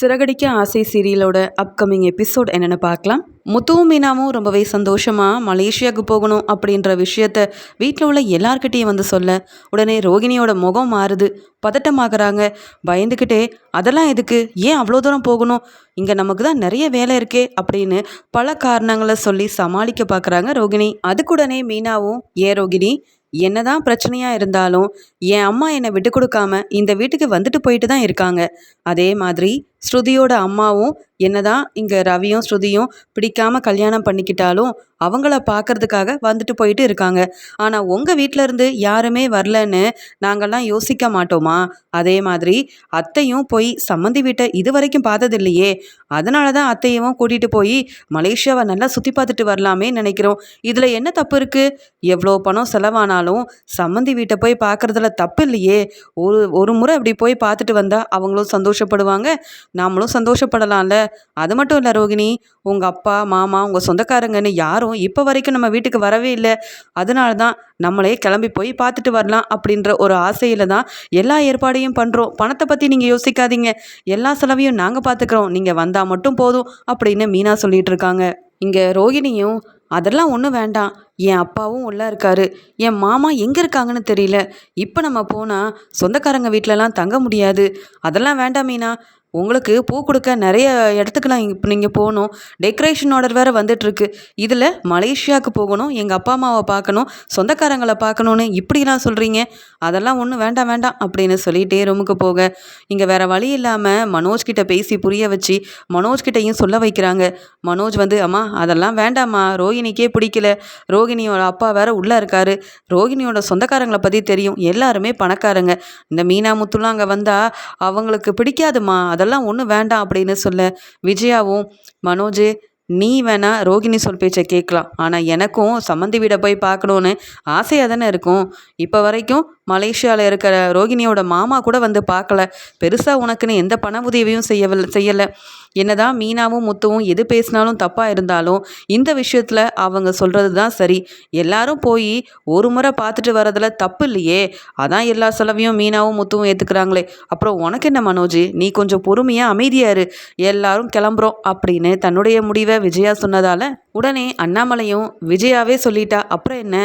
சிறகடிக்க ஆசை சீரியலோட upcoming episode என்னென்னு பார்க்கலாம். முத்துவும் மீனாவும் ரொம்பவே சந்தோஷமாக மலேசியாவுக்கு போகணும் அப்படின்ற விஷயத்த வீட்டில் உள்ள எல்லார்கிட்டையும் வந்து சொல்ல, உடனே ரோகிணியோட முகம் மாறுது, பதட்டமாகறாங்க. பயந்துக்கிட்டே அதெல்லாம் எதுக்கு, ஏன் அவ்வளோ தூரம் போகணும், இங்கே நமக்கு தான் நிறைய வேலை இருக்கே அப்படின்னு பல காரணங்களை சொல்லி சமாளிக்க பார்க்குறாங்க ரோகிணி. அதுக்குடனே மீனாவும், ஏன் ரோகிணி, என்னதான் பிரச்சனையாக இருந்தாலும் என் அம்மா என்னை விட்டு கொடுக்காம இந்த வீட்டுக்கு வந்துட்டு போயிட்டு தான் இருக்காங்க. அதே மாதிரி ஸ்ருதியோட அம்மாவும் என்னதான் இங்கே ரவியும் ஸ்ருதியும் பிடிக்காம கல்யாணம் பண்ணிக்கிட்டாலும் அவங்கள பார்க்கறதுக்காக வந்துட்டு போயிட்டு இருக்காங்க. ஆனால் உங்கள் வீட்டில இருந்து யாருமே வரலன்னு நாங்கள்லாம் யோசிக்க மாட்டோமா? அதே மாதிரி அத்தையும் போய் சம்மந்தி வீட்டை இது வரைக்கும் பார்த்ததில்லையே, அதனால தான் அத்தையவும் கூட்டிகிட்டு போய் மலேசியாவை நல்லா சுற்றி பார்த்துட்டு வரலாமே நினைக்கிறோம். இதில் என்ன தப்பு இருக்குது? எவ்வளோ பணம் செலவானாலும் சம்மந்தி வீட்டை போய் பார்க்குறதுல தப்பு இல்லையே. ஒரு முறை அப்படி போய் பார்த்துட்டு வந்தால் அவங்களும் சந்தோஷப்படுவாங்க, நாமளும் சந்தோஷப்படலாம்ல. அது மட்டும் இல்லை ரோகிணி, உங்கள் அப்பா மாமா உங்கள் சொந்தக்காரங்கன்னு யாரும் இப்போ வரைக்கும் நம்ம வீட்டுக்கு வரவே இல்லை. அதனால தான் நம்மளே கிளம்பி போய் பார்த்துட்டு வரலாம் அப்படின்ற ஒரு ஆசையில் தான் எல்லா ஏற்பாடையும் பண்ணுறோம். பணத்தை பற்றி நீங்கள் யோசிக்காதீங்க, எல்லா செலவையும் நாங்கள் பார்த்துக்குறோம், நீங்கள் வந்தால் மட்டும் போதும் அப்படின்னு மீனா சொல்லிட்டு இருக்காங்க. இங்கே ரோகிணியும், அதெல்லாம் ஒன்றும் வேண்டாம், என் அப்பாவும் உள்ளே இருக்காரு, என் மாமா எங்கே இருக்காங்கன்னு தெரியல, இப்போ நம்ம போனால் சொந்தக்காரங்க வீட்டிலலாம் தங்க முடியாது, அதெல்லாம் வேண்டாம் மீனா. உங்களுக்கு பூ கொடுக்க நிறைய இடத்துக்குலாம் இப்போ நீங்கள் போகணும், டெக்கரேஷன் ஆர்டர் வேறு வந்துட்டுருக்கு, இதில் மலேசியாவுக்கு போகணும், எங்கள் அப்பா அம்மாவை பார்க்கணும், சொந்தக்காரங்களை பார்க்கணுன்னு இப்படிலாம் சொல்கிறீங்க, அதெல்லாம் ஒன்றும் வேண்டாம் வேண்டாம் அப்படின்னு சொல்லிகிட்டே ரூமுக்கு போக, இங்கே வேறு வழி இல்லாமல் மனோஜ்கிட்ட பேசி புரிய வச்சு மனோஜ்கிட்டையும் சொல்ல வைக்கிறாங்க. மனோஜ் வந்து, அம்மா அதெல்லாம் வேண்டாம்மா, ரோகிணிக்கே பிடிக்கல, ரோகிணியோட அப்பா வேறு உள்ளே இருக்காரு, ரோகிணியோட சொந்தக்காரங்களை பற்றி தெரியும், எல்லாருமே பணக்காரங்க, இந்த மீனா முத்துலாம் அங்கே வந்தால் அவங்களுக்கு பிடிக்காதுமா, அதெல்லாம் ஒன்றும் வேண்டாம் அப்படின்னு சொல்ல, விஜயாவும், மனோஜ் நீ வேணா ரோகிணி சொல் பேச்சை கேட்கலாம், ஆனால் எனக்கும் சம்மந்தி வீடை போய் பார்க்கணுன்னு ஆசையாக தானே இருக்கும். இப்போ வரைக்கும் மலேசியாவில் இருக்கிற ரோகிணியோட மாமா கூட வந்து பார்க்கல, பெருசாக உனக்குன்னு எந்த பண உதவியும் செய்யலை. என்னதான் மீனாவும் முத்துவும் எது பேசினாலும் தப்பாக இருந்தாலும் இந்த விஷயத்தில் அவங்க சொல்கிறது தான் சரி. எல்லாரும் போய் ஒரு முறை பார்த்துட்டு வரதில் தப்பு இல்லையே, அதான் எல்லா செலவையும் மீனாவும் முத்துவும் ஏற்றுக்கிறாங்களே. அப்புறம் உனக்கு என்ன மனோஜ், நீ கொஞ்சம் பொறுமையாக அமைதியாரு, எல்லாரும் கிளம்புறோம் அப்படின்னு தன்னுடைய முடிவை விஜயா சொன்னதால் உடனே அண்ணாமலையும் விஜயாவே சொல்லிட்டா, அப்புறம் என்ன,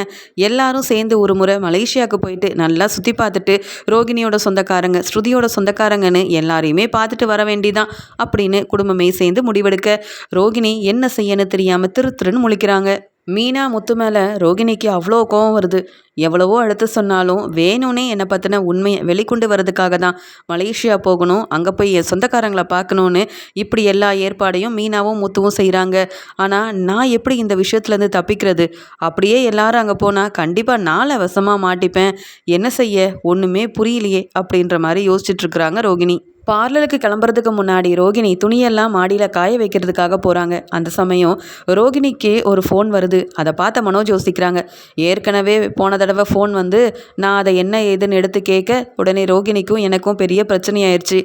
எல்லாரும் சேர்ந்து ஒரு முறை மலேசியாவுக்கு போயிட்டு நல்லா சுற்றி பார்த்துட்டு ரோகிணியோட சொந்தக்காரங்க ஸ்ருதியோட சொந்தக்காரங்கன்னு எல்லாரையுமே பார்த்துட்டு வர வேண்டிதான் அப்படின்னு குடும்பமே சேர்ந்து முடிவெடுக்க, ரோகிணி என்ன செய்யன்னு தெரியாமல் திருன்னு முழிக்கிறாங்க. மீனா முத்து மேலே ரோகிணிக்கு அவ்வளோ கோவம் வருது. எவ்வளவோ அடுத்து சொன்னாலும் வேணும்னே என்னை பற்றின உண்மையை வெளிக்கொண்டு வர்றதுக்காக தான் மலேசியா போகணும், அங்கே போய் என் சொந்தக்காரங்களை பார்க்கணுன்னு இப்படி எல்லா ஏற்பாடையும் மீனாவும் முத்துவும் செய்கிறாங்க. ஆனால் நான் எப்படி இந்த விஷயத்துலேருந்து தப்பிக்கிறது? அப்படியே எல்லாரும் அங்கே போனால் கண்டிப்பாக நாளை வசமாக மாட்டிப்பேன், என்ன செய்ய ஒன்றுமே புரியலையே அப்படின்ற மாதிரி யோசிச்சுட்ருக்குறாங்க ரோகிணி. பார்லருக்கு கிளம்புறதுக்கு முன்னாடி ரோகிணி துணியெல்லாம் மாடியில் காய வைக்கிறதுக்காக போகிறாங்க. அந்த சமயம் ரோகிணிக்கு ஒரு ஃபோன் வருது. அதை பார்த்த மனோஜ் யோசிக்கிறாங்க. ஏற்கனவே போன தடவை ஃபோன் வந்து நான் அதை என்ன ஏதுன்னு எடுத்து கேட்க உடனே ரோகிணிக்கும் எனக்கும் பெரிய பிரச்சனையாயிருச்சு.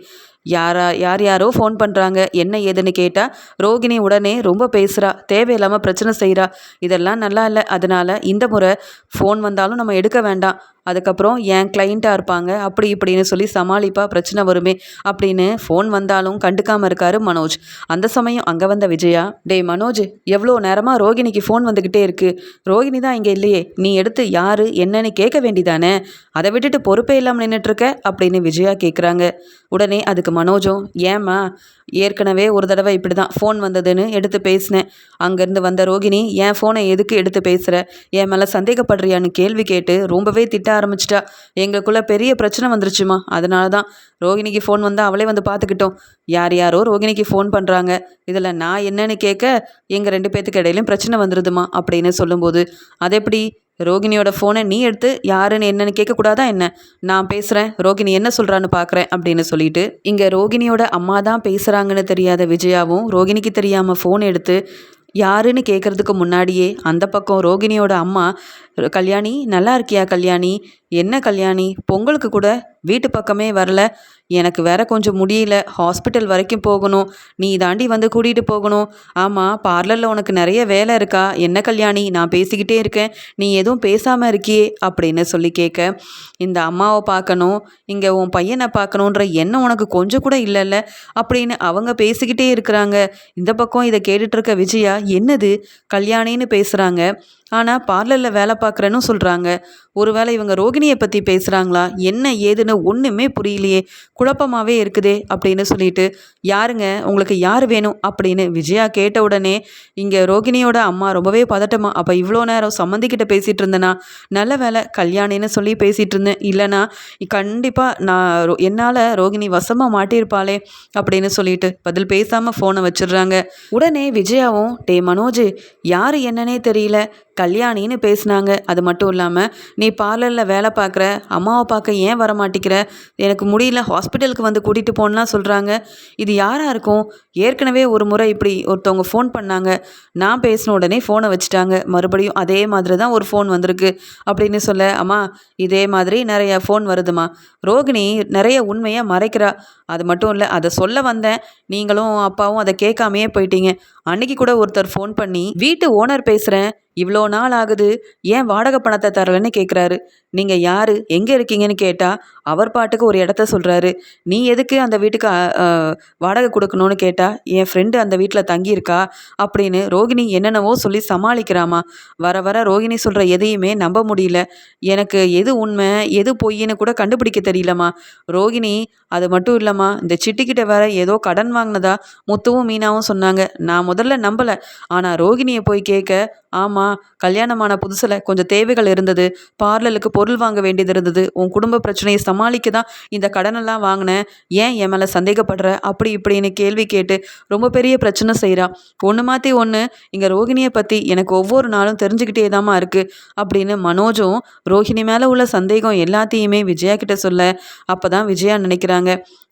யாரோ ஃபோன் பண்ணுறாங்க, என்ன ஏதுன்னு கேட்டால் ரோகிணி உடனே ரொம்ப பேசுகிறா, தேவையில்லாமல் பிரச்சனை செய்கிறா, இதெல்லாம் நல்லா இல்லை, அதனால் இந்த முறை ஃபோன் வந்தாலும் நம்ம எடுக்க வேண்டாம், அதுக்கப்புறம் என் கிளைண்ட்டாக இருப்பாங்க அப்படி இப்படின்னு சொல்லி சமாளிப்பா, பிரச்சனை வருமே அப்படின்னு ஃபோன் வந்தாலும் கண்டுக்காமல் இருக்காரு மனோஜ். அந்த சமயம் அங்கே வந்த விஜயா, டேய் மனோஜ், எவ்வளோ நேரமாக ரோகிணிக்கு ஃபோன் வந்துக்கிட்டே இருக்குது, ரோகிணி தான் இங்கே இல்லையே, நீ எடுத்து யார் என்னன்னு கேட்க வேண்டிதானே, அதை விட்டுட்டு பொறுப்பே இல்லாமல் நின்றுட்டுருக்க அப்படின்னு விஜயா கேட்குறாங்க. உடனே அதுக்கு மனோஜும், ஏம்மா, ஏற்கனவே ஒரு தடவை இப்படி தான் ஃபோன் வந்ததுன்னு எடுத்து பேசினேன், அங்கேருந்து வந்த ரோகிணி என் ஃபோனை எதுக்கு எடுத்து பேசுகிற, என் மேலே சந்தேகப்படுறியான்னு கேள்வி கேட்டு ரொம்பவே திட்ட ஆரம்பிச்சிட்டா, எங்களுக்குள்ளே பெரிய பிரச்சனை வந்துருச்சுமா, அதனால தான் ரோகிணிக்கு ஃபோன் வந்தால் அவளே வந்து பார்த்துக்கிட்டோம், யாரோ ரோகிணிக்கு ஃபோன் பண்ணுறாங்க, இதில் நான் என்னன்னு கேட்க எங்கள் 2 பேத்துக்கு இடையிலும் பிரச்சனை வந்துடுதுமா அப்படின்னு சொல்லும்போது, அது எப்படி, ரோகிணியோட ஃபோனை நீ எடுத்து யாருன்னு என்னன்னு கேட்கக்கூடாதா என்ன, நான் பேசுகிறேன், ரோகிணி என்ன சொல்கிறான்னு பார்க்குறேன் அப்படின்னு சொல்லிட்டு இங்கே ரோகிணியோட அம்மா தான் பேசுகிறாங்கன்னு தெரியாத விஜயாவும் ரோகிணிக்கு தெரியாமல் ஃபோன் எடுத்து யாருன்னு கேட்குறதுக்கு முன்னாடியே அந்த பக்கம் ரோகிணியோட அம்மா, கல்யாணி நல்லா இருக்கியா கல்யாணி, என்ன கல்யாணி பொங்கலுக்கு கூட வீட்டு பக்கமே வரல, எனக்கு வேற கொஞ்சம் முடியல, ஹாஸ்பிட்டல் வரைக்கும் போகணும், நீ தாண்டி வந்து கூட்டிகிட்டு போகணும். ஆமாம், பார்லரில் உனக்கு நிறைய வேலை இருக்கா என்ன கல்யாணி? நான் பேசிக்கிட்டே இருக்கேன், நீ எதுவும் பேசாமல் இருக்கியே அப்படின்னு சொல்லி கேட்க, இந்த அம்மாவை பார்க்கணும், இங்கே உன் பையனை பார்க்கணுன்ற எண்ணம் உனக்கு கொஞ்சம் கூட இல்லைல்ல அப்படின்னு அவங்க பேசிக்கிட்டே இருக்கிறாங்க. இந்த பக்கம் இதை கேட்டுட்டு இருக்க விஜயா, என்னது கல்யாணின்னு பேசுகிறாங்க, ஆனால் பார்லரில் வேலை பார்க்குறேன்னு சொல்கிறாங்க, ஒருவேளை இவங்க ரோகிணியை பற்றி பேசுகிறாங்களா, என்ன ஏதுன்னு ஒன்றுமே புரியலையே, குழப்பமாகவே இருக்குதே அப்படின்னு சொல்லிட்டு, யாருங்க உங்களுக்கு யார் வேணும் அப்படின்னு விஜயா கேட்ட உடனே இங்கே ரோகிணியோட அம்மா ரொம்பவே பதட்டமா, அப்போ இவ்வளோ நேரம் சம்மந்திக்கிட்ட பேசிகிட்டு இருந்தேனா, நல்ல வேலை கல்யாணின்னு சொல்லி பேசிகிட்டு இருந்தேன், இல்லைனா கண்டிப்பாக நான் என்னால் ரோகிணி வசமாக மாட்டியிருப்பாளே அப்படின்னு சொல்லிட்டு பதில் பேசாமல் ஃபோனை வச்சிடுறாங்க. உடனே விஜயாவும், டே மனோஜ், யார் என்னன்னே தெரியல, கல்யாணின்னு பேசினாங்க, அது மட்டும் இல்லாமல் நீ பார்லரில் வேலை பார்க்குற, அம்மாவை பார்க்க ஏன் வர மாட்டேங்கிற, எனக்கு முடியல ஹாஸ்பிட்டலுக்கு வந்து கூட்டிகிட்டு போகணுலாம் சொல்கிறாங்க, இது யாராக இருக்கும்? ஏற்கனவே ஒரு முறை இப்படி ஒருத்தவங்க ஃபோன் பண்ணாங்க, நான் பேசின உடனே ஃபோனை வச்சுட்டாங்க, மறுபடியும் அதே மாதிரி தான் ஒரு ஃபோன் வந்திருக்கு அப்படின்னு சொல்ல, அம்மா இதே மாதிரி நிறைய ஃபோன் வருதுமா, ரோகிணி நிறைய உண்மையை மறைக்கிறா, அது மட்டும் இல்லை அதை சொல்ல வந்தேன், நீங்களும் அப்பாவும் அதை கேட்காமையே போயிட்டீங்க. அன்னைக்கு கூட ஒருத்தர் ஃபோன் பண்ணி வீட்டு ஓனர் பேசுகிறேன், இவ்வளோ நாள் ஆகுது, ஏன் வாடகை பணத்தை தரலன்னு கேட்குறாரு, நீங்கள் யார் எங்கே இருக்கீங்கன்னு கேட்டால் அவர் பாட்டுக்கு ஒரு இடத்த சொல்கிறாரு, நீ எதுக்கு அந்த வீட்டுக்கு வாடகை கொடுக்கணும்னு கேட்டால் என் ஃப்ரெண்டு அந்த வீட்டில் தங்கியிருக்கா அப்படின்னு ரோகிணி என்னென்னவோ சொல்லி சமாளிக்கிறாமா. வர வர ரோகிணி சொல்கிற எதையுமே நம்ப முடியல, எனக்கு எது உண்மை எது பொய்ன்னு கூட கண்டுபிடிக்க தெரியலம்மா. ரோகிணி அது மட்டும் இல்லைம்மா, இந்த சிட்டிக்கிட்ட வேற ஏதோ கடன் வாங்கினதா முத்துவும் மீனாவும் சொன்னாங்க, நான் முதல்ல நம்பலை, ஆனால் ரோகிணியை போய் கேட்க, ஆமாம் கல்யாணமான புதுசில் கொஞ்சம் தேவைகள் இருந்தது, பார்லருக்கு பொருள் வாங்க வேண்டியது இருந்தது, உன் குடும்ப பிரச்சனையை சமாளிக்க தான் இந்த கடனெல்லாம் வாங்கினேன், ஏன் என் மேலே சந்தேகப்படுற அப்படி இப்படின்னு கேள்வி கேட்டு ரொம்ப பெரிய பிரச்சனை செய்கிறா. ஒன்று மாற்றி ஒன்று, இங்கே ரோகிணியை பற்றி எனக்கு ஒவ்வொரு நாளும் தெரிஞ்சுக்கிட்டே தாம்மா இருக்குது அப்படின்னு மனோஜும் ரோஹிணி மேலே உள்ள சந்தேகம் எல்லாத்தையுமே விஜயா கிட்ட சொல்ல, அப்போ தான் விஜயா நினைக்கிறாங்க,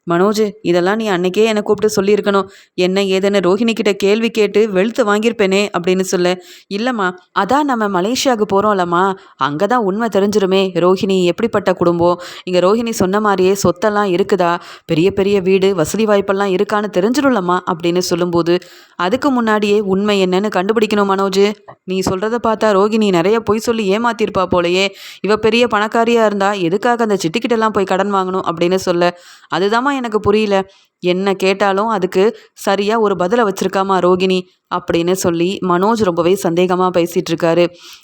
மனோஜ் இதெல்லாம் நீ அன்னைக்கே என்னை கூப்பிட்டு சொல்லியிருக்கணும், என்ன ஏதுன்னு ரோஹிணி கிட்ட கேள்வி கேட்டு வெளுத்து வாங்கியிருப்பேனே அப்படின்னு சொல்ல, இல்லைம்மா அதான் நம்ம மலேசியாவுக்கு போகிறோம்லம்மா, அங்கே தான் உண்மை தெரிஞ்சிருமே, ரோஹிணி எப்படிப்பட்ட குடும்பம், இங்கே ரோஹிணி சொன்ன மாதிரியே சொத்தெல்லாம் இருக்குதா, பெரிய பெரிய வீடு வசதி வாய்ப்பெல்லாம் இருக்கான்னு தெரிஞ்சிடும்லம்மா அப்படின்னு சொல்லும்போது, அதுக்கு முன்னாடியே உண்மை என்னன்னு கண்டுபிடிக்கணும் மனோஜ், நீ சொல்கிறத பார்த்தா ரோஹிணி நிறைய பொய் சொல்லி ஏமாத்திருப்பா போலையே, இவ பெரிய பணக்காரியாக இருந்தா எதுக்காக அந்த சிட்டிக்கிட்டெல்லாம் போய் கடன் வாங்கணும் அப்படின்னு சொல்ல, அதுதாம்மா எனக்கு புரியல, என்ன கேட்டாலும் அதுக்கு சரியாக ஒரு பதிலை வச்சிருக்காமா ரோகிணி அப்படின்னு சொல்லி மனோஜ் ரொம்பவே சந்தேகமாக பேசிகிட்டு இருக்காரு.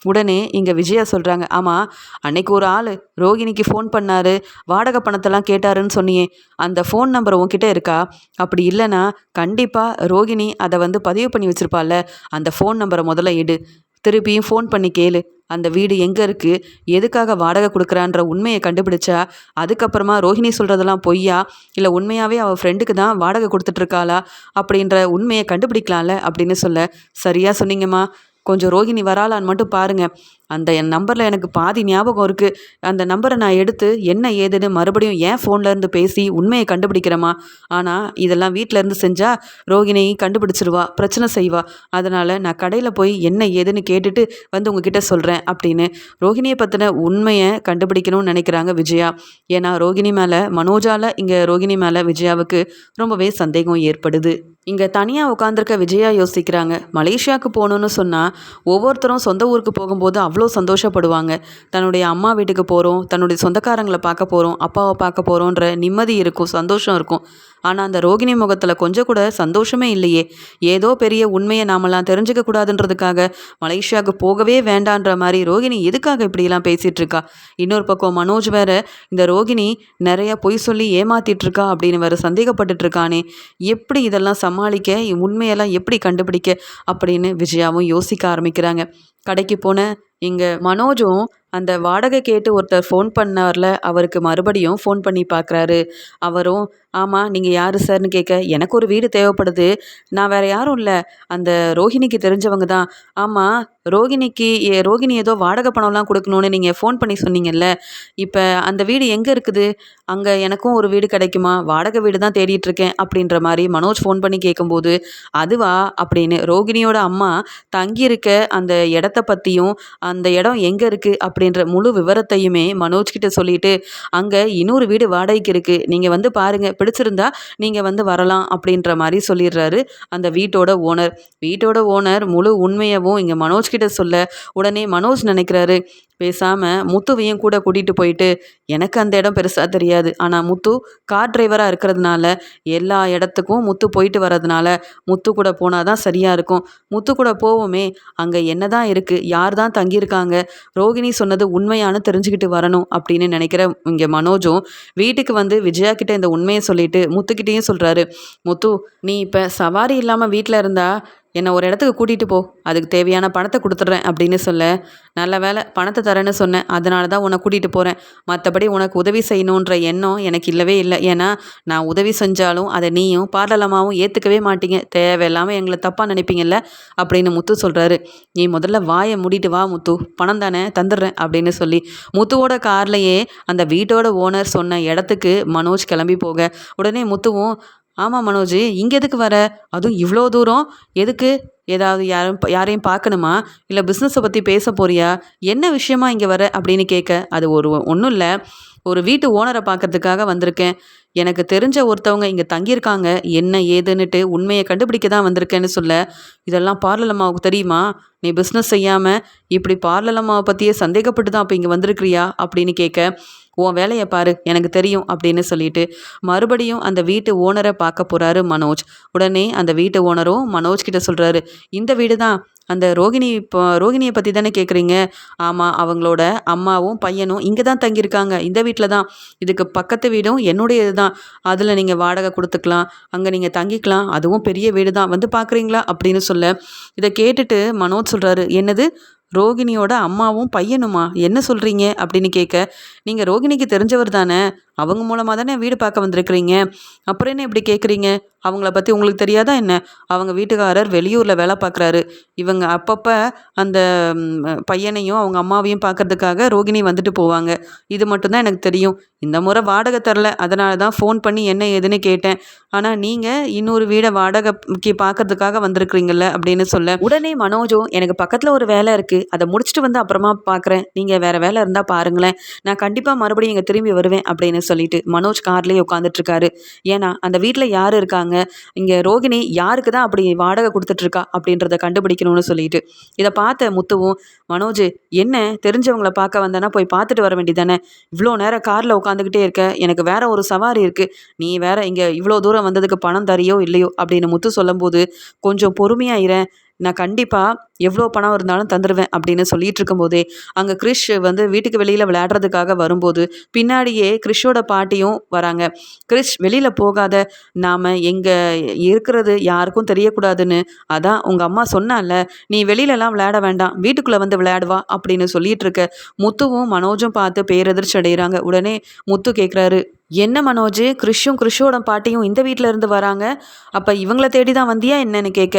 உடனே இங்கே விஜயா சொல்கிறாங்க, ஆமாம் அன்னைக்கு ஒரு ஆள் ரோகிணிக்கு ஃபோன் பண்ணார், வாடகை பணத்தெல்லாம் கேட்டாருன்னு சொன்னியே, அந்த ஃபோன் நம்பர் உன்கிட்ட இருக்கா? அப்படி இல்லைன்னா கண்டிப்பாக ரோகிணி அதை வந்து பதிவு பண்ணி வச்சுருப்பாள்ல, அந்த ஃபோன் நம்பரை முதல்ல எடு, திருப்பியும் ஃபோன் பண்ணி கேளு, அந்த வீடு எங்கே இருக்குது, எதுக்காக வாடகை கொடுக்குறான்ற உண்மையை கண்டுபிடிச்சா அதுக்கப்புறமா ரோஹிணி சொல்கிறதெல்லாம் பொய்யா இல்லை உண்மையாகவே அவள் ஃப்ரெண்டுக்கு தான் வாடகை கொடுத்துட்ருக்காளா அப்படின்ற உண்மையை கண்டுபிடிக்கலாம்ல அப்படின்னு சொல்ல, சரியாக சொன்னீங்கம்மா, கொஞ்சம் ரோஹிணி வராளான்னு மட்டும் பாருங்கள், அந்த என் நம்பரில் எனக்கு பாதி ஞாபகம் இருக்குது, அந்த நம்பரை நான் எடுத்து என்ன ஏதுன்னு மறுபடியும் என் ஃபோன்லேருந்து பேசி உண்மையை கண்டுபிடிக்கிறேம்மா, ஆனால் இதெல்லாம் வீட்டிலேருந்து செஞ்சால் ரோகிணி கண்டுபிடிச்சிருவா, பிரச்சனை செய்வா, அதனால் நான் கடையில் போய் என்ன ஏதுன்னு கேட்டுட்டு வந்து உங்ககிட்ட சொல்கிறேன் அப்படின்னு ரோகிணியை பற்றின உண்மையை கண்டுபிடிக்கணும்னு நினைக்கிறாங்க விஜயா. ஏன்னா ரோகிணி மேலே மனோஜால் இங்கே ரோகிணி மேலே விஜயாவுக்கு ரொம்பவே சந்தேகம் ஏற்படுது. இங்கே தனியாக உட்காந்துருக்க விஜயா யோசிக்கிறாங்க, மலேசியாவுக்கு போகணுன்னு சொன்னால் ஒவ்வொருத்தரும் சொந்த ஊருக்கு போகும்போது அவ்வளோ சந்தோஷப்படுவாங்க, தன்னுடைய அம்மா வீட்டுக்கு போகிறோம், தன்னுடைய சொந்தக்காரங்களை பார்க்க போகிறோம், அப்பாவை பார்க்க போகிறோன்ற நிம்மதி இருக்கும், சந்தோஷம் இருக்கும். ஆனால் அந்த ரோகிணி முகத்தில் கொஞ்சம் கூட சந்தோஷமே இல்லையே, ஏதோ பெரிய உண்மையை நாமெல்லாம் தெரிஞ்சுக்க கூடாதுன்றதுக்காக மலேசியாவுக்கு போகவே வேண்டான்ற மாதிரி ரோகிணி எதுக்காக இப்படிலாம் பேசிகிட்டு இருக்கா. இன்னொரு பக்கம் மனோஜ் வேற இந்த ரோகிணி நிறைய பொய் சொல்லி ஏமாத்திட்டு இருக்கா அப்படின்னு வேற சந்தேகப்பட்டுட்டு இருக்கானே, எப்படி இதெல்லாம் சமாளிக்க, உண்மையெல்லாம் எப்படி கண்டுபிடிக்க அப்படின்னு விஜயாவும் யோசிக்க ஆரம்பிக்கிறாங்க. கடைக்கு போன இங்கே மனோஜும் அந்த வாடகை கேட்டு ஒருத்தர் ஃபோன் பண்ணார்ல, அவருக்கு மறுபடியும் ஃபோன் பண்ணி பார்க்குறாரு. அவரும், ஆமாம் நீங்கள் யார் சார்னு கேட்க, எனக்கு ஒரு வீடு தேவைப்படுது, நான் வேறு யாரும் இல்லை, அந்த ரோஹிணிக்கு தெரிஞ்சவங்க தான். ஆமாம் ரோகிணி ஏதோ வாடகை பணம்லாம் கொடுக்கணுன்னு நீங்கள் ஃபோன் பண்ணி சொன்னீங்கல்ல, இப்போ அந்த வீடு எங்கே இருக்குது, அங்கே எனக்கும் ஒரு வீடு கிடைக்குமா, வாடகை வீடு தான் தேடிட்டுருக்கேன் அப்படின்ற மாதிரி மனோஜ் ஃபோன் பண்ணி கேட்கும்போது, அதுவா அப்படின்னு ரோகிணியோட அம்மா தங்கியிருக்க அந்த இடத்த பற்றியும் அந்த இடம் எங்கே இருக்குது அப்படி அப்படின்ற முழு விவரத்தையுமே மனோஜ் கிட்ட சொல்லிட்டு, அங்கே இன்னொரு வீடு வாடகைக்கு இருக்குது, நீங்கள் வந்து பாருங்கள், பிடிச்சிருந்தா நீங்கள் வந்து வரலாம் அப்படின்ற மாதிரி சொல்லிடுறாரு அந்த வீட்டோட ஓனர் முழு உண்மையவும் இங்கே மனோஜ் கிட்ட சொல்ல, உடனே மனோஜ் நினைக்கிறாரு, பேசாமல் முத்துவையும் கூட கூட்டிகிட்டு போயிட்டு, எனக்கு அந்த இடம் பெருசாக தெரியாது, ஆனால் முத்து கார் டிரைவராக இருக்கிறதுனால எல்லா இடத்துக்கும் முத்து போயிட்டு வர்றதுனால முத்து கூட போனால் தான் சரியாக இருக்கும், முத்து கூட போவோமே, அங்கே என்ன தான் இருக்குது, யார் தான் தங்கியிருக்காங்க, ரோகிணி சொன்னது உண்மையானு தெரிஞ்சுக்கிட்டு வரணும் அப்படின்னு நினைக்கிற இங்கே மனோஜும் வீட்டுக்கு வந்து விஜயா கிட்ட இந்த உண்மையை சொல்லிட்டு முத்துக்கிட்டேயும் சொல்கிறாரு, முத்து நீ இப்போ சவாரி இல்லாமல் வீட்டில் இருந்தா என்னை ஒரு இடத்துக்கு கூட்டிகிட்டு போ, அதுக்கு தேவையான பணத்தை கொடுத்துட்றேன் அப்படின்னு சொல்ல, நல்ல வேலை பணத்தை தரேன்னு சொன்னேன், அதனால தான் உன்னை கூட்டிகிட்டு போகிறேன், மற்றபடி உனக்கு உதவி செய்யணுன்ற எண்ணம் எனக்கு இல்லவே இல்லை, ஏன்னா நான் உதவி செஞ்சாலும் அதை நீயும் பார்லமாவும் ஏற்றுக்கவே மாட்டீங்க, தேவையில்லாமல் எங்களை தப்பாக நினைப்பீங்கல்ல அப்படின்னு முத்து சொல்கிறாரு. நீ முதல்ல வாயை மூடிட்டு வா முத்து, பணம் தானே தந்துடுறேன் அப்படின்னு சொல்லி முத்துவோட கார்லேயே அந்த வீட்டோட ஓனர் சொன்ன இடத்துக்கு மனோஜ் கிளம்பி போக, உடனே முத்துவும், ஆமாம் மனோஜ், இங்கே எதுக்கு வர, அதுவும் இவ்வளோ தூரம் எதுக்கு, ஏதாவது யாரையும் பார்க்கணுமா, இல்லை பிஸ்னஸை பற்றி பேச போறியா, என்ன விஷயமா இங்கே வர அப்படின்னு கேட்க, அது ஒன்றும் இல்லை, ஒரு வீட்டு ஓனரை பார்க்கறதுக்காக வந்திருக்கேன், எனக்கு தெரிஞ்ச ஒருத்தவங்க இங்கே தங்கியிருக்காங்க, என்ன ஏதுன்னுட்டு உண்மையை கண்டுபிடிக்க தான் வந்திருக்கேன்னு சொல்ல, இதெல்லாம் பார்லலம்மாவுக்கு தெரியுமா, நீ பிஸ்னஸ் செய்யாமல் இப்படி பார்லலம்மாவை பற்றியே சந்தேகப்பட்டு தான் அப்போ இங்கே வந்திருக்கிறியா அப்படின்னு கேட்க, உன் வேலையை பாரு எனக்கு தெரியும் அப்படின்னு சொல்லிட்டு மறுபடியும் அந்த வீட்டு ஓனரை பார்க்க போகிறாரு மனோஜ். உடனே அந்த வீட்டு ஓனரும் மனோஜ் கிட்ட சொல்கிறாரு, இந்த வீடு தான் அந்த ரோகிணியை பற்றி தானே கேட்குறீங்க, ஆமாம், அவங்களோட அம்மாவும் பையனும் இங்கே தான் தங்கியிருக்காங்க, இந்த வீட்டில் தான், இதுக்கு பக்கத்து வீடும் என்னுடையது தான், அதில் நீங்கள் வாடகை கொடுத்துக்கலாம், அங்கே நீங்கள் தங்கிக்கலாம், அதுவும் பெரிய வீடு தான், வந்து பார்க்குறீங்களா அப்படின்னு சொல்ல, இதை கேட்டுட்டு மனோஜ் சொல்கிறாரு, என்னது ரோகிணியோட அம்மாவும் பையனுமா, என்ன சொல்கிறீங்க அப்படின்னு கேட்க, நீங்கள் ரோகிணிக்கு தெரிஞ்சவர் தானே, அவங்க மூலமாக தானே வீடு பார்க்க வந்திருக்கிறீங்க, அப்புறம் என்ன இப்படி கேட்குறீங்க, அவங்கள பற்றி உங்களுக்கு தெரியாதா என்ன, அவங்க வீட்டுக்காரர் வெளியூரில் வேலை பார்க்குறாரு, இவங்க அப்பப்போ அந்த பையனையும் அவங்க அம்மாவையும் பார்க்கறதுக்காக ரோகிணி வந்துட்டு போவாங்க, இது மட்டும்தான் எனக்கு தெரியும், இந்த முறை வாடகை தரல, அதனால தான் ஃபோன் பண்ணி என்ன ஏதுன்னு கேட்டேன், ஆனால் நீங்கள் இன்னொரு வீடை வாடகைக்கு பார்க்கறதுக்காக வந்திருக்கிறீங்கல்ல அப்படின்னு சொல்ல, உடனே மனோஜும் எனக்கு பக்கத்தில் ஒரு வேலை இருக்குது, அதை முடிச்சுட்டு வந்து அப்புறமா பார்க்குறேன், நீங்கள் வேறு வேலை இருந்தால் பாருங்களேன், நான் கண்டிப்பாக மறுபடியும் இங்கே திரும்பி வருவேன் அப்படின்னு சொல்லிட்டு மனோஜ் கார்லேயே உட்காந்துட்ருக்காரு. ஏன்னா அந்த வீட்டில் யார் இருக்காங்க, இங்கே ரோகிணி யாருக்கு தான் அப்படி வாடகை கொடுத்துட்ருக்கா அப்படின்றத கண்டுபிடிக்கணும்னு சொல்லிட்டு, இதை பார்த்த முத்துவும், மனோஜ் என்ன தெரிஞ்சவங்கள பார்க்க வந்தேன்னா போய் பார்த்துட்டு வர வேண்டியதானே, இவ்வளோ நேரம் காரில் உட்காந்துக்கிட்டே இருக்க, எனக்கு வேற ஒரு சவாரி இருக்குது, நீ வேற இங்கே இவ்வளோ தூரம் வந்ததுக்கு பணம் தரியோ இல்லையோ அப்படின்னு முத்து சொல்லும்போது, கொஞ்சம் பொறுமையாயிரேன், நான் கண்டிப்பாக எவ்வளோ பணம் இருந்தாலும் தந்துடுவேன் அப்படின்னு சொல்லிட்டு இருக்கும்போதே அங்கே கிறிஷ் வந்து வீட்டுக்கு வெளியில் விளையாடுறதுக்காக வரும்போது பின்னாடியே கிறிஷோட பாட்டியும் வராங்க. கிறிஷ் வெளியில் போகாத, நாம் எங்கே இருக்கிறது யாருக்கும் தெரியக்கூடாதுன்னு அதான் உங்கள் அம்மா சொன்னால, நீ வெளியிலலாம் விளையாட வேண்டாம், வீட்டுக்குள்ளே வந்து விளையாடுவா அப்படின்னு சொல்லிட்டு இருக்க முத்துவும் மனோஜும் பார்த்து பேரதிர்ச்சி அடைகிறாங்க. உடனே முத்து கேட்குறாரு, என்ன மனோஜ், கிறிஷோட பாட்டியும் இந்த வீட்டில் இருந்து வராங்க, அப்போ இவங்கள தேடி தான் வந்தியா என்னன்னு கேட்க,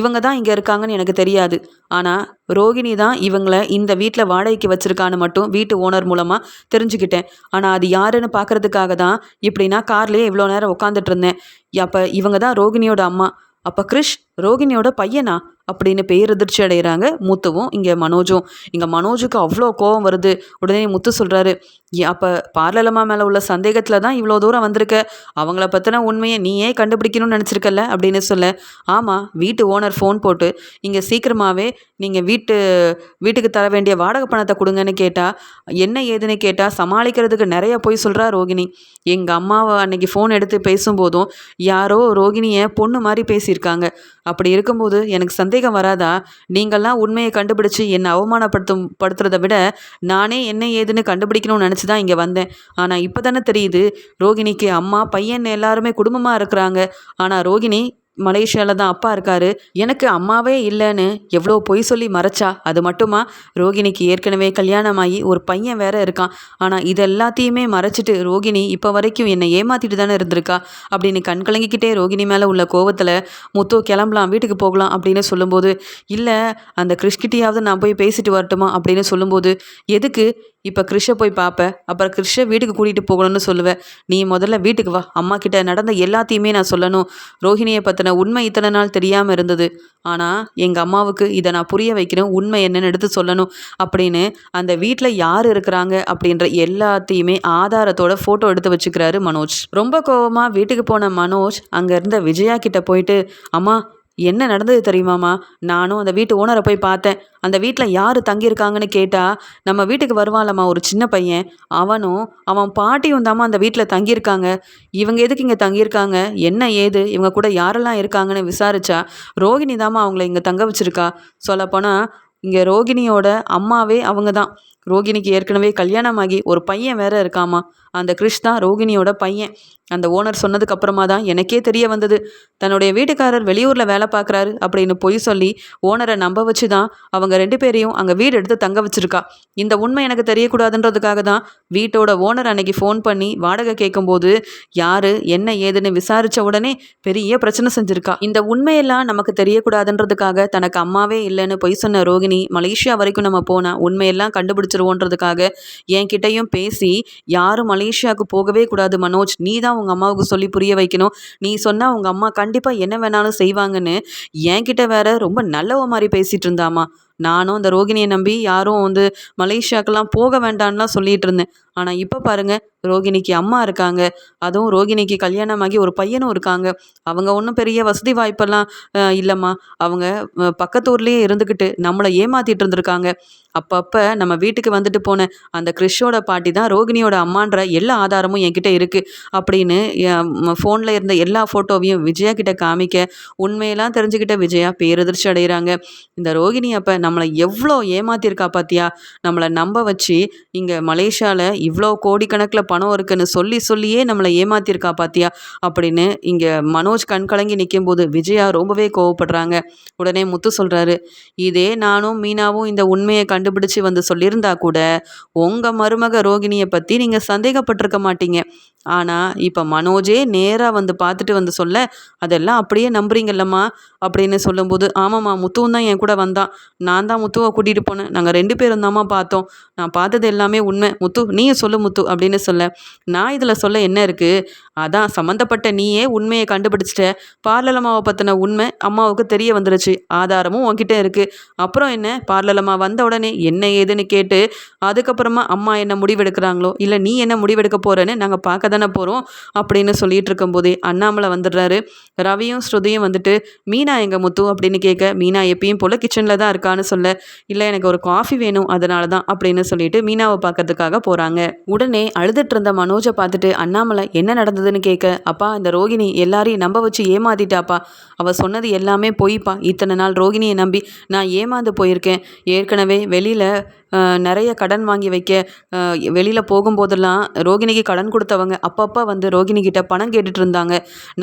இவங்க தான் இங்கே இருக்காங்கன்னு எனக்கு தெரியாது, ஆனால் ரோகிணி தான் இவங்களை இந்த வீட்டில் வாடகைக்கு வச்சுருக்கான்னு மட்டும் வீட்டு ஓனர் மூலமாக தெரிஞ்சுக்கிட்டேன், ஆனால் அது யாருன்னு பார்க்குறதுக்காக தான் இப்படி நான் கார்லேயே இவ்வளோ நேரம் உட்காந்துட்டு இருந்தேன், அப்போ இவங்க தான் ரோகிணியோட அம்மா, அப்போ கிறிஷ் ரோகிணியோட பையனா அப்படின்னு பேரதிர்ச்சி அடைகிறாங்க முத்துவும் இங்கே மனோஜும். இங்கே மனோஜுக்கு அவ்வளோ கோபம் வருது. உடனே முத்து சொல்கிறாரு, அப்போ பார்லலம்மா மேலே உள்ள சந்தேகத்தில் தான் இவ்வளோ தூரம் வந்திருக்க, அவங்கள பற்றின உண்மையை நீயே கண்டுபிடிக்கணும்னு நினச்சிருக்கல அப்படின்னு சொல்ல, ஆமாம், வீட்டு ஓனர் ஃபோன் போட்டு இங்கே சீக்கிரமாகவே நீங்கள் வீட்டுக்கு தர வேண்டிய வாடகை பணத்தை கொடுங்கன்னு கேட்டால், என்ன ஏதுன்னு கேட்டால் சமாளிக்கிறதுக்கு நிறைய போய் சொல்கிறா ரோகிணி, எங்கள் அம்மாவை அன்னைக்கு ஃபோன் எடுத்து பேசும்போதும் யாரோ ரோகிணியை பொண்ணு மாதிரி பேசியிருக்காங்க, அப்படி இருக்கும்போது எனக்கு சந்தேகம் வராதா, நீங்கள்லாம் உண்மையை கண்டுபிடிச்சி என்னை அவமானப்படுத்துறதை விட நானே என்ன ஏதுன்னு கண்டுபிடிக்கணும்னு நினச்சி தான் இங்கே வந்தேன், ஆனால் இப்போ தானே தெரியுது ரோகிணிக்கு அம்மா பையன் எல்லாருமே குடும்பமாக இருக்கிறாங்க, ஆனால் ரோகிணி மலேசியாவில் தான் அப்பா இருக்காரு, எனக்கு அம்மாவே இல்லைன்னு எவ்வளோ பொய் சொல்லி மறைச்சா, அது மட்டுமா ரோகிணிக்கு ஏற்கனவே கல்யாணமாகி ஒரு பையன் வேற இருக்கான், ஆனால் இது எல்லாத்தையுமே மறைச்சிட்டு ரோகிணி இப்போ வரைக்கும் என்னை ஏமாற்றிட்டு தானே இருந்திருக்கா அப்படின்னு கண் கலங்கிக்கிட்டே ரோகிணி மேலே உள்ள கோவத்தில் முத்து கிளம்பலாம் வீட்டுக்கு போகலாம் அப்படின்னு சொல்லும்போது, இல்லை அந்த கிறிஷ்கிட்டையாவது நான் போய் பேசிட்டு வரட்டுமா அப்படின்னு சொல்லும்போது, எதுக்கு இப்போ கிறிஷை போய் பார்ப்ப, அப்புறம் கிறிஷை வீட்டுக்கு கூட்டிகிட்டு போகணும்னு சொல்லுவ. நீ முதல்ல வீட்டுக்கு வா, அம்மா கிட்ட நடந்த எல்லாத்தையுமே நான் சொல்லணும். ரோஹிணியை பற்றின உண்மை இத்தனை நாள் தெரியாமல் இருந்தது. ஆனால் எங்கள் அம்மாவுக்கு இதை நான் புரிய வைக்கணும், உண்மை என்னன்னு எடுத்து சொல்லணும் அப்படின்னு அந்த வீட்டில் யார் இருக்கிறாங்க அப்படின்ற எல்லாத்தையுமே ஆதாரத்தோட ஃபோட்டோ எடுத்து வச்சுக்கிறாரு மனோஜ். ரொம்ப கோவமாக வீட்டுக்கு போன மனோஜ் அங்கே இருந்த விஜயா கிட்ட போயிட்டு, அம்மா என்ன நடந்தது தெரியுமாம்மா? நானும் அந்த வீட்டு ஓனரை போய் பார்த்தேன். அந்த வீட்டில் யார் தங்கியிருக்காங்கன்னு கேட்டால், நம்ம வீட்டுக்கு வருவான்லம்மா ஒரு சின்ன பையன், அவனும் அவன் பாட்டியும் தாம்மா அந்த வீட்டில் தங்கியிருக்காங்க. இவங்க எதுக்கு இங்கே தங்கியிருக்காங்க, என்ன ஏது, இவங்க கூட யாரெல்லாம் இருக்காங்கன்னு விசாரிச்சா ரோகிணி தாம்மா அவங்கள இங்கே தங்க வச்சிருக்கா. சொல்லப்போனால் இங்கே ரோகிணியோட அம்மாவே அவங்க தான். ரோகிணிக்கு ஏற்கனவே கல்யாணமாகி ஒரு பையன் வேற இருக்காமா. அந்த கிறிஷ் தான் ரோகிணியோட பையன். அந்த ஓனர் சொன்னதுக்கு அப்புறமா தான் எனக்கே தெரிய வந்தது. தன்னுடைய வீட்டுக்காரர் வெளியூரில் வேலை பார்க்குறாரு அப்படின்னு பொய் சொல்லி ஓனரை நம்ப வச்சு தான் அவங்க 2 பேரையும் அங்கே வீடு எடுத்து தங்க வச்சிருக்கா. இந்த உண்மை எனக்கு தெரியக்கூடாதுன்றதுக்காக தான் வீட்டோட ஓனர் அன்னைக்கு ஃபோன் பண்ணி வாடகை கேட்கும்போது யார் என்ன ஏதுன்னு விசாரித்த உடனே பெரிய பிரச்சனை செஞ்சுருக்கா. இந்த உண்மையெல்லாம் நமக்கு தெரியக்கூடாதுன்றதுக்காக தனக்கு அம்மாவே இல்லைன்னு பொய் சொன்ன ரோகிணி மலேசியா வரைக்கும் நம்ம போனால் உண்மையெல்லாம் கண்டுபிடிச்சிருவோன்றதுக்காக என்கிட்டையும் பேசி யாரும் மலேசியாவுக்கு போகவே கூடாது மனோஜ், நீ தான் உங்கள் அம்மாவுக்கு சொல்லி புரிய வைக்கணும், நீ சொன்னால் உங்கள் அம்மா கண்டிப்பாக என்ன வேணாலும் செய்வாங்கன்னு என்கிட்ட வேற ரொம்ப நல்லவ மாதிரி பேசிகிட்டு இருந்தாமா. நானும் அந்த ரோகிணியை நம்பி யாரும் மலேசியாக்கெல்லாம் போக வேண்டான்லாம் சொல்லிட்டு இருந்தேன். ஆனால் இப்போ பாருங்க, ரோகிணிக்கு அம்மா இருக்காங்க, அதுவும் ரோகிணிக்கு கல்யாணமாகி ஒரு பையனும் இருக்காங்க. அவங்க ஒன்றும் பெரிய வசதி வாய்ப்பெல்லாம் இல்லைம்மா. அவங்க பக்கத்தூர்லேயே இருந்துக்கிட்டு நம்மளை ஏமாத்திட்டு இருந்திருக்காங்க. அப்பப்போ நம்ம வீட்டுக்கு வந்துட்டு போன அந்த கிறிஷோட பாட்டி தான் ரோகிணியோட அம்மான்ற எல்லா ஆதாரமும் என்கிட்ட இருக்குது அப்படின்னு ஃபோனில் இருந்த எல்லா ஃபோட்டோவையும் விஜயா கிட்ட காமிக்க உண்மையெல்லாம் தெரிஞ்சுக்கிட்ட விஜயா பேரதிர்ச்சி அடைகிறாங்க. இந்த ரோகிணி அப்போ நம்மளை எவ்வளோ ஏமாத்திருக்கா பார்த்தியா, நம்மளை நம்ப வச்சு இங்கே மலேசியாவில் இவ்வளோ கோடிக்கணக்கில் பணம் இருக்குன்னு சொல்லியே நம்மளை ஏமாத்திருக்கா பார்த்தியா அப்படின்னு இங்கே மனோஜ் கண் கலங்கி நிற்கும்போது விஜயா ரொம்பவே கோவப்படுறாங்க. உடனே முத்து சொல்கிறாரு, இதே நானும் மீனாவும் இந்த உண்மையை கண்டுபிடிச்சி சொல்லியிருந்தா கூட உங்கள் மருமக ரோகிணியை பற்றி நீங்கள் சந்தேகப்பட்டிருக்க மாட்டீங்க. ஆனால் இப்போ மனோஜே நேராக பார்த்துட்டு சொல்ல அதெல்லாம் அப்படியே நம்புறீங்கல்லம்மா அப்படின்னு சொல்லும்போது, ஆமாம்மா முத்துவும் தான் என் கூட வந்தான், நான் தான் முத்துவை கூட்டிகிட்டு போனேன், நாங்கள் 2 பேரும் தாம்மா பார்த்தோம், நான் பார்த்தது எல்லாமே உண்மை, முத்து நீயும் சொல்லு முத்து அப்படின்னு சொல்ல, நான் இதில் சொல்ல என்ன இருக்குது, அதான் சம்மந்தப்பட்ட நீயே உண்மையை கண்டுபிடிச்சிட்ட, பார்லலம்மாவை பற்றின உண்மை அம்மாவுக்கு தெரிய வந்துருச்சு, ஆதாரமும் உன்கிட்ட இருக்குது, அப்புறம் என்ன பார்லலம்மா வந்த உடனே என்ன ஏதுன்னு கேட்டு அதுக்கப்புறமா அம்மா என்ன முடிவெடுக்கிறாங்களோ இல்லை நீ என்ன முடிவெடுக்க போகிறேன்னு நாங்கள் பார்க்க தானே போகிறோம் அப்படின்னு சொல்லிட்டு இருக்கும்போதே அண்ணாமலை வந்துடுறாரு. ரவியும் ஸ்ருதியும் மீனா எங்கள் முத்து அப்படின்னு கேட்க, மீனா எப்பயும் போல் கிச்சனில் தான் இருக்கான்னு சொல்ல, இல்லை எனக்கு ஒரு காஃபி வேணும் அதனால தான் அப்படின்னு சொல்லிட்டு மீனாவை பார்க்கறதுக்காக போகிறாங்க. உடனே அழுதுட்டு இருந்த மனோஜை பார்த்துட்டு அண்ணாமலை என்ன நடந்ததுன்னு கேட்க, அப்பா இந்த ரோகிணி எல்லாரையும் நம்ப வச்சு ஏமாத்திட்டாப்பா, அவள் சொன்னது எல்லாமே பொய்ப்பா, இத்தனை நாள் ரோகிணியை நம்பி நான் ஏமாந்து போயிருக்கேன், ஏற்கனவே வெளியில் நிறைய கடன் வாங்கி வைக்க வெளியில் போகும்போதெல்லாம் ரோகிணிக்கு கடன் கொடுத்தவங்க அப்பப்போ ரோகிணிக்கிட்ட பணம் கேட்டுட்டு இருந்தாங்க.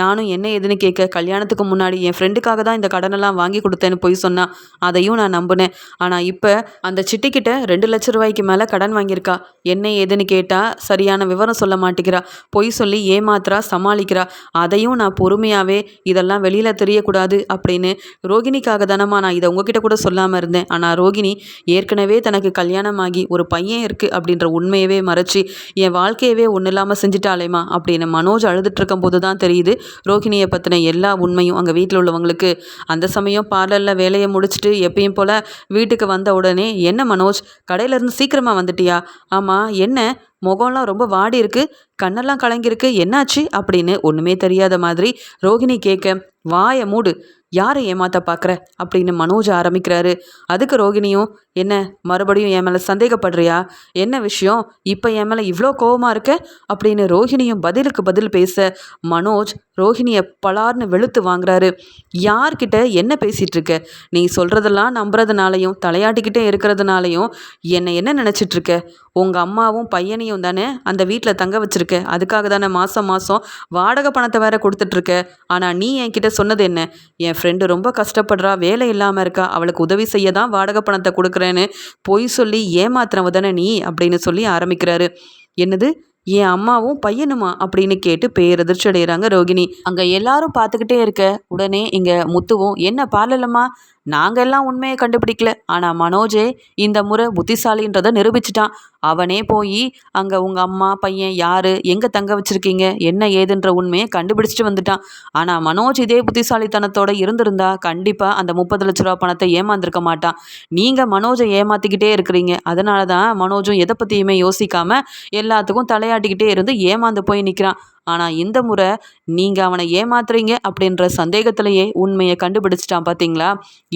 நானும் என்ன ஏதுன்னு கேட்க, கல்யாணத்துக்கு முன்னாடி என் ஃப்ரெண்டுக்காக தான் இந்த கடனெல்லாம் வாங்கி கொடுத்தேன்னு போய் சொன்னா, அதையும் நான் நம்பினேன். ஆனால் இப்போ அந்த சிட்டிக்கிட்ட 2 லட்ச ரூபாய்க்கு மேலே கடன் வாங்கியிருக்கா. என்ன ஏதுன்னு கேட்டால் சரியான விவரம் சொல்ல மாட்டேங்கிறா, பொய் சொல்லி ஏமாத்துறா, சமாளிக்கிறா. அதையும் நான் பொறுமையாகவே இதெல்லாம் வெளியில் தெரியக்கூடாது அப்படின்னு ரோகிணிக்காக தானம்மா நான் இதை உங்ககிட்ட கூட சொல்லாமல் இருந்தேன். ஆனால் ரோகிணி ஏற்கனவே தனக்கு கல்யாணமாகி ஒரு பையன் இருக்குது அப்படின்ற உண்மையவே மறைச்சி என் வாழ்க்கையவே ஒன்றும் இல்லாமல் செஞ்சுட்டாலேம்மா அப்படின்னு மனோஜ் அழுதுட்டு இருக்கும்போது தான் தெரியுது ரோகிணியை பற்றின எல்லா உண்மையும் அங்கே வீட்டில் உள்ளவங்களுக்கு. அந்த சமயம் பார்லரில் வேலையை முடிச்சுட்டு எப்பயும் போல் வீட்டுக்கு வந்த உடனே, என்ன மனோஜ் கடையிலேருந்து சீக்கிரமாக வந்துட்டியா, ஆமாம் என்ன முகம்லாம் ரொம்ப வாடி இருக்கு, கண்ணெல்லாம் கலங்கிருக்கு, என்னாச்சு அப்படின்னு ஒன்றுமே தெரியாத மாதிரி ரோகிணி கேட்க, வாயை மூடு, யாரை ஏமாத்த பார்க்குற அப்படின்னு மனோஜ் ஆரம்பிக்கிறாரு. அதுக்கு ரோகிணியும், என்ன மறுபடியும் என் மேலே சந்தேகப்படுறியா, என்ன விஷயம், இப்போ என் மேலே இவ்வளோ கோவமாக இருக்க அப்படின்னு ரோஹிணியும் பதிலுக்கு பதில் பேச மனோஜ் ரோஹிணியை பலார்னு வெளுத்து வாங்குறாரு. யார்கிட்ட என்ன பேசிகிட்டு இருக்க, நீ சொல்கிறதெல்லாம் நம்புறதுனாலையும் தலையாட்டிக்கிட்டே இருக்கிறதுனாலையும் என்ன நினச்சிட்ருக்க, உங்கள் அம்மாவும் பையனையும் தானே அந்த வீட்டில் தங்க வச்சுருக்க, அதுக்காக தானே மாதம் மாதம் வாடகை பணத்தை வேற கொடுத்துட்ருக்க. ஆனால் நீ என்கிட்ட சொன்னது என்ன, என் ஃப்ரெண்டு ரொம்ப கஷ்டப்படுறா, வேலை இல்லாமல் இருக்கா, அவளுக்கு உதவி செய்ய தான் வாடகை பணத்தை கொடுக்குறேன்னு பொய் சொல்லி ஏமாத்துறவ தானே நீ அப்படின்னு சொல்லி ஆரம்பிக்கிறாரு. என்னது என் அம்மாவும் பையனுமா அப்படின்னு கேட்டு பேரதிர்ச்சி அடைகிறாங்க ரோகிணி. அங்கே எல்லாரும் பார்த்துக்கிட்டே இருக்க உடனே இங்கே முத்துவும், என்ன பார்லலம்மா நாங்கள் எல்லாம் உண்மையை கண்டுபிடிக்கல, ஆனால் மனோஜே இந்த முறை புத்திசாலின்றதை நிரூபிச்சிட்டான். அவனே போய் அங்கே உங்கள் அம்மா பையன் யார், எங்கே தங்க வச்சுருக்கீங்க, என்ன ஏதுன்ற உண்மையை கண்டுபிடிச்சிட்டு வந்துட்டான். ஆனால் மனோஜ் இதே புத்திசாலித்தனத்தோடு இருந்திருந்தா கண்டிப்பாக அந்த 30 லட்ச ரூபா பணத்தை ஏமாந்துருக்க மாட்டான். நீங்கள் மனோஜை ஏமாற்றிக்கிட்டே இருக்கிறீங்க. அதனால தான் மனோஜும் எதை பற்றியுமே யோசிக்காமல் எல்லாத்துக்கும் தலையாட்டிக்கிட்டே இருந்து ஏமாந்து போய் நிற்கிறான். ஆனால் இந்த முறை நீங்கள் அவனை ஏமாத்துறீங்க அப்படின்ற சந்தேகத்திலேயே உண்மையை கண்டுபிடிச்சிட்டான் பார்த்தீங்களா?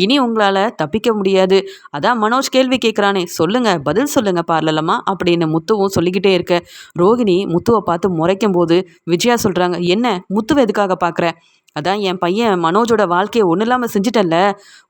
இனி உங்களால் தப்பிக்க முடியாது. அதான் மனோஜ் கேள்வி கேட்குறானே, சொல்லுங்க, பதில் சொல்லுங்க பார்லலம்மா அப்படின்னு முத்துவும் சொல்லிக்கிட்டே இருக்க, ரோகிணி முத்துவை பார்த்து முறைக்கும் போது விஜயா சொல்கிறாங்க, என்ன முத்துவை எதுக்காக பார்க்குற? அதான் என் பையன் மனோஜோட வாழ்க்கையை ஒன்றும் இல்லாமல் செஞ்சிட்டல்ல.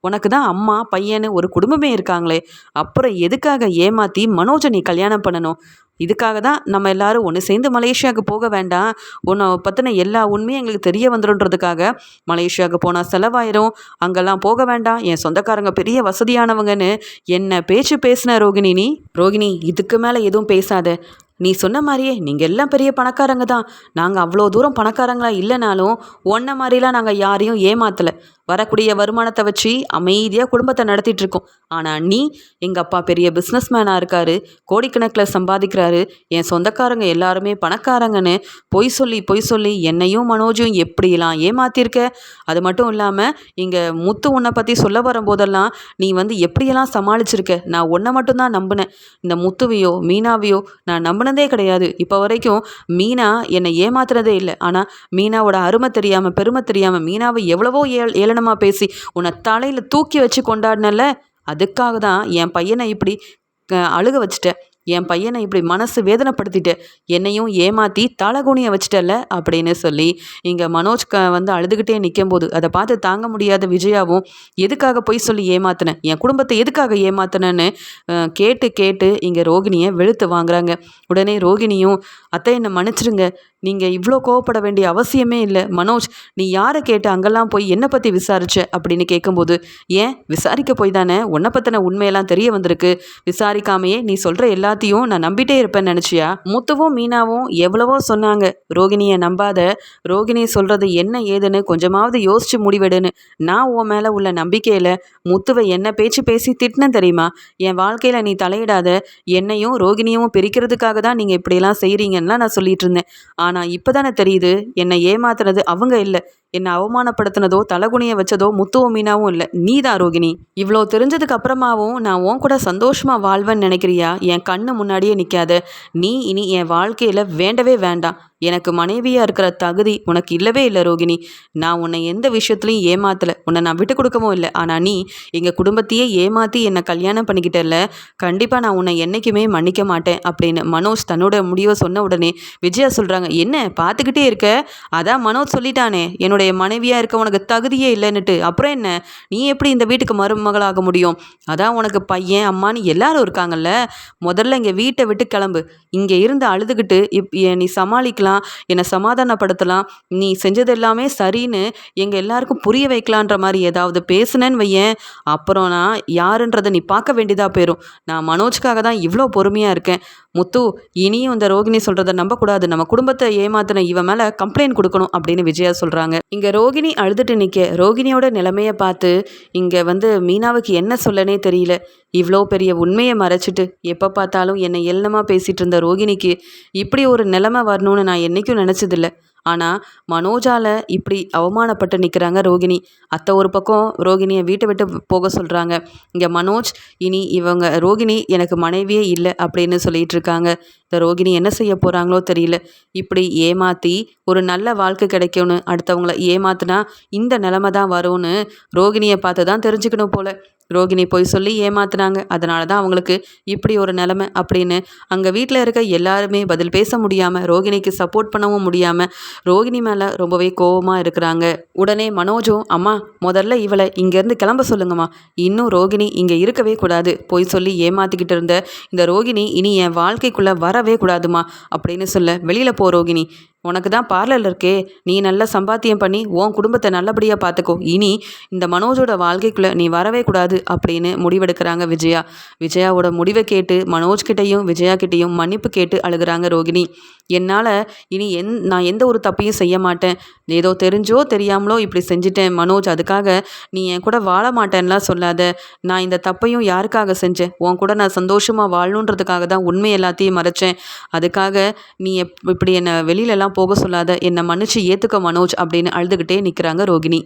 உனக்கு தான் அம்மா பையன்னு ஒரு குடும்பமே இருக்காங்களே, அப்புறம் எதுக்காக ஏமாற்றி மனோஜை நீ கல்யாணம் பண்ணணும்? இதுக்காக தான் நம்ம எல்லாரும் ஒன்று சேர்ந்து மலேசியாவுக்கு போக வேண்டாம், உன்னை பற்றின எல்லா உண்மையும் எங்களுக்கு தெரிய வந்துடும்ன்றதுக்காக மலேசியாவுக்கு போனால் செலவாயிரும், அங்கெல்லாம் போக வேண்டாம், என் சொந்தக்காரங்க பெரிய வசதியானவங்கன்னு என்ன பேச்சு பேசின ரோகிணி நீ. ரோகிணி, இதுக்கு மேலே எதுவும் பேசாத. நீ சொன்ன மாதிரியே நீங்கள் எல்லாம் பெரிய பணக்காரங்க தான். நாங்கள் அவ்வளோ தூரம் பணக்காரங்களா இல்லைனாலும் ஒன்றை மாதிரிலாம் நாங்கள் யாரையும் ஏமாத்தலை. வரக்கூடிய வருமானத்தை வச்சு அமைதியாக குடும்பத்தை நடத்திட்டு இருக்கோம். ஆனால் நீ, எங்கள் அப்பா பெரிய பிஸ்னஸ் மேனாக இருக்காரு, கோடிக்கணக்கில் சம்பாதிக்கிறாரு, என் சொந்தக்காரங்க எல்லாருமே பணக்காரங்கன்னு பொய் சொல்லி என்னையும் மனோஜும் எப்படிலாம் ஏமாத்திருக்க. அது மட்டும் இல்லாமல் இங்கே முத்து உன்னை பற்றி சொல்ல வரும்போதெல்லாம் நீ எப்படியெல்லாம் சமாளிச்சிருக்க. நான் உன்னை மட்டும்தான் நம்பினேன். இந்த முத்துவையோ மீனாவையோ நான் நம்பினதே கிடையாது. இப்போ வரைக்கும் மீனா என்னை ஏமாத்துறதே இல்லை. ஆனால் மீனாவோட அருமை தெரியாமல் பெருமை தெரியாமல் மீனாவை எவ்வளவோ ஏளனமாக பேசி உன்னை தலையில் தூக்கி வச்சு கொண்டாடினல, அதுக்காக தான் என் பையனை இப்படி அழுக வச்சுட்டேன், என் பையனை இப்படி மனசு வேதனைப்படுத்திட்டு என்னையும் ஏமாற்றி தலகுனிய வச்சிட்டல அப்படின்னு சொல்லி இங்கே மனோஜ் அழுதுகிட்டே நிற்கும்போது அதை பார்த்து தாங்க முடியாத விஜயாவும், எதுக்காக போய் சொல்லி ஏமாத்தினேன், என் குடும்பத்தை எதுக்காக ஏமாத்தினேன்னு கேட்டு இங்கே ரோகிணியை வெளுத்து வாங்குறாங்க. உடனே ரோகிணியும், அத்தை என்னை மன்னிச்சிருங்க, நீங்கள் இவ்வளோ கோவப்பட வேண்டிய அவசியமே இல்லை. மனோஜ், நீ யாரை கேட்டு அங்கெல்லாம் போய் என்னை பற்றி விசாரிச்ச அப்படின்னு கேட்கும்போது, ஏன் விசாரிக்க போய் தானே உன்னை பற்றின உண்மையெல்லாம் தெரிய வந்திருக்கு. விசாரிக்காமையே நீ சொல்கிற எல்லாத்தையும் நான் நம்பிட்டே இருப்பேன்னு நினச்சியா? முத்துவும் மீனாவும் எவ்வளவோ சொன்னாங்க, ரோகிணியை நம்பாத, ரோகிணி சொல்கிறது என்ன ஏதுன்னு கொஞ்சமாவது யோசிச்சு முடிவெடுன்னு. நான் உன் மேலே உள்ள நம்பிக்கையில் முத்துவை என்ன பேச்சு பேசி திட்டினேன் தெரியுமா? என் வாழ்க்கையில் நீ தலையிடாத, என்னையும் ரோகிணியும் பிரிக்கிறதுக்காக தான் நீங்கள் இப்படியெல்லாம் செய்கிறீங்கன்னா நான் சொல்லிட்டு இருந்தேன். ஆனால் இப்போ தானே தெரியுது, என்னை ஏமாத்துனது அவங்க இல்லை, என்னை அவமானப்படுத்தினதோ தலகுனியை வச்சதோ முத்துவும் மீனாவும் இல்லை, நீ தான் ரோகிணி. இவ்வளோ தெரிஞ்சதுக்கு அப்புறமாவும் நான் உன் கூட சந்தோஷமாக வாழ்வேன்னு நினைக்கிறியா? என் கண்ணு முன்னாடியே நிற்காத. நீ இனி என் வாழ்க்கையில் வேண்டவே வேண்டாம். எனக்கு மனைவியாக இருக்கிற தகுதி உனக்கு இல்லவே இல்லை ரோகிணி. நான் உன்னை எந்த விஷயத்துலையும் ஏமாத்தலை, உன்னை நான் விட்டு கொடுக்கவும் இல்லை. ஆனால் நீ எங்கள் குடும்பத்தையே ஏமாற்றி என்னை கல்யாணம் பண்ணிக்கிட்டல, கண்டிப்பாக நான் உன்னை என்றைக்குமே மன்னிக்க மாட்டேன் அப்படின்னு மனோஜ் தன்னோட முடிவை சொன்ன உடனே விஜயா சொல்கிறாங்க, என்ன பார்த்துக்கிட்டே இருக்க? அதான் மனோஜ் சொல்லிட்டானே என்னுடைய மனைவியாக இருக்க உனக்கு தகுதியே இல்லைன்னுட்டு, அப்புறம் என்ன, நீ எப்படி இந்த வீட்டுக்கு மருமகளாக முடியும்? அதான் உனக்கு பையன் அம்மான்னு எல்லாரும் இருக்காங்கல்ல, முதல்ல இங்கே வீட்டை விட்டு கிளம்பு. இங்கே இருந்து அழுதுகிட்டு நீ சமாளிக்கலாம், என்னை சமாதானப்படுத்தலாம், நீ செஞ்சது எல்லாமே சரின்னு எங்கள் எல்லாருக்கும் புரிய வைக்கலான்ற மாதிரி ஏதாவது பேசுனேன்னு வையேன், அப்புறம் நான் யாருன்றதை நீ பார்க்க வேண்டியதாக போயிடும். நான் மனோஜ்காக தான் இவ்வளோ பொறுமையாக இருக்கேன். முத்து, இனியும் இந்த ரோகிணி சொல்கிறத நம்பக்கூடாது, நம்ம குடும்பத்தை ஏமாத்தின இவன் மேலே கம்ப்ளைண்ட் கொடுக்கணும் அப்படின்னு விஜயா சொல்கிறாங்க. இங்கே ரோகிணி அழுதுட்டு நிற்க, ரோகிணியோட நிலைமையை பார்த்து இங்கே மீனாவுக்கு என்ன சொல்லனே தெரியல. இவ்வளோ பெரிய உண்மையை மறைச்சிட்டு எப்போ பார்த்தாலும் என்னை ஏளனமாக பேசிகிட்டு இருந்த ரோகிணிக்கு இப்படி ஒரு நிலைமை வரணும்னு நான் என்றைக்கும் நினச்சதில்லை. ஆனால் மனோஜால் இப்படி அவமானப்பட்டு நிற்கிறாங்க ரோகிணி. அத்தை ஒரு பக்கம் ரோகிணியை வீட்டை விட்டு போக சொல்கிறாங்க. இங்கே மனோஜ், இனி ரோகிணி எனக்கு மனைவியே இல்லை அப்படின்னு சொல்லிட்டு இருக்காங்க. இந்த ரோகிணி என்ன செய்ய போகிறாங்களோ தெரியல. இப்படி ஏமாற்றி ஒரு நல்ல வாழ்க்கை கிடைக்கும்னு அடுத்தவங்கள ஏமாத்தினா இந்த நிலமை தான் வரும்னு ரோகிணியை பார்த்து தான் தெரிஞ்சுக்கணும் போல். ரோகிணி போய் சொல்லி ஏமாத்துனாங்க, அதனால தான் அவங்களுக்கு இப்படி ஒரு நிலைமை அப்படின்னு அங்கே வீட்டில் இருக்க எல்லாருமே பதில் பேச முடியாமல், ரோகிணிக்கு சப்போர்ட் பண்ணவும் முடியாமல் ரோகிணி மேலே ரொம்பவே கோபமாக இருக்கிறாங்க. உடனே மனோஜும், அம்மா முதல்ல இவளை இங்கேருந்து கிளம்ப சொல்லுங்கம்மா, இன்னும் ரோகிணி இங்கே இருக்கவே கூடாது, போய் சொல்லி ஏமாற்றிக்கிட்டு இருந்த இந்த ரோகிணி இனி என் வாழ்க்கைக்குள்ளே வரவே கூடாதுமா அப்படின்னு சொல்ல, வெளியில் போ ரோகிணி, உனக்கு தான் பார்லர் இருக்கே, நீ நல்லா சம்பாத்தியம் பண்ணி உன் குடும்பத்தை நல்லபடியாக பார்த்துக்கோ. இனி இந்த மனோஜோட வாழ்க்கைக்குள்ளே நீ வரவே கூடாது அப்படின்னு முடிவெடுக்கிறாங்க விஜயா. விஜயாவோட முடிவை கேட்டு மனோஜ் கிட்டேயும் விஜயா கிட்டேயும் மன்னிப்பு கேட்டு அழுகிறாங்க ரோகிணி. என்னால் இனி நான் எந்த ஒரு தப்பையும் செய்ய மாட்டேன். ஏதோ தெரிஞ்சோ தெரியாமலோ இப்படி செஞ்சிட்டேன் மனோஜ். அதுக்காக நீ என் கூட வாழ மாட்டேன்லாம் சொல்லாத. நான் இந்த தப்பையும் யாருக்காக செஞ்சேன்? உன் கூட நான் சந்தோஷமாக வாழணுன்றதுக்காக தான் உண்மை எல்லாத்தையும் மறைச்சேன். அதுக்காக நீ இப்படி என்னை வெளியிலலாம் போக சொல்லாத. என்னை மன்னிச்சு ஏற்றுக்க மனோஜ் அப்படின்னு அழுதுகிட்டே நிற்கிறாங்க ரோகிணி.